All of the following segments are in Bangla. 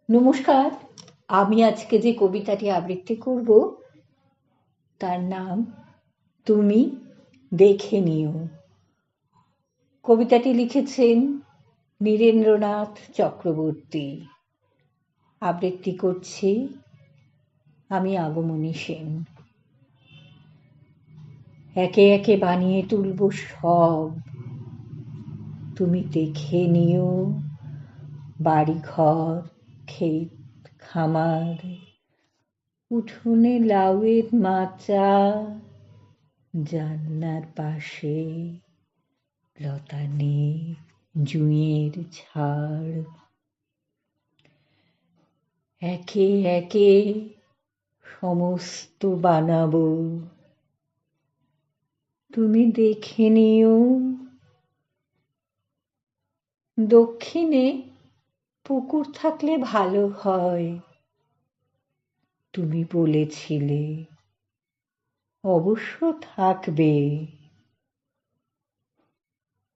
নমস্কার। আমি আজকে যে কবিতাটি আবৃত্তি করব তার নাম তুমি দেখে নিও। কবিতাটি লিখেছেন নীরেন্দ্রনাথ চক্রবর্তী। আবৃত্তি করছি আমি আগমনী সেন। একে একে বানিয়ে তুলব সব, তুমি দেখে নিও। বাড়িঘর, ক্ষেত খামার, উঠোনে লাউয়ের মাচা, জানলার পাশে লতানে জুঁইয়ের ঝাড়। একে একে সমস্ত বানাবো, তুমি দেখে নিও। দক্ষিণে পুকুর থাকলে ভালো হয়, তুমি বলেছিলে, অবশ্য থাকবে।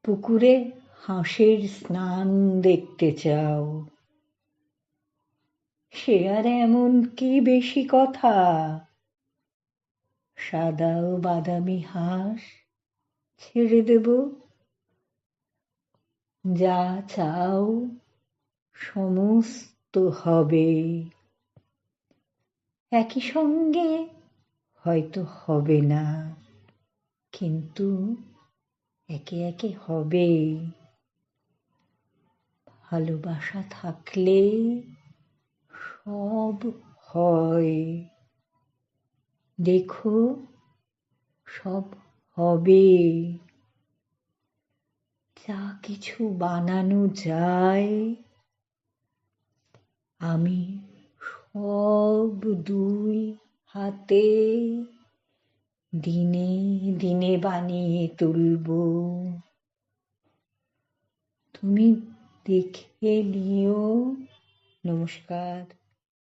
পুকুরে হাঁসের স্নান দেখতে চাও, সে আর এমন কি বেশি কথা। সাদা ও বাদামি হাঁস ছেড়ে দেব, যা চাও সমস্ত হবে। একই সঙ্গে হয়তো হবে না, কিন্তু একে একে হবে। ভালোবাসা থাকলে সব হয়, দেখো সব হবে। যা কিছু বানানো যায় আমি সব দুই হাতে দিনে দিনে বানিয়ে তুলব। তুমি দেখে নিও। নমস্কার।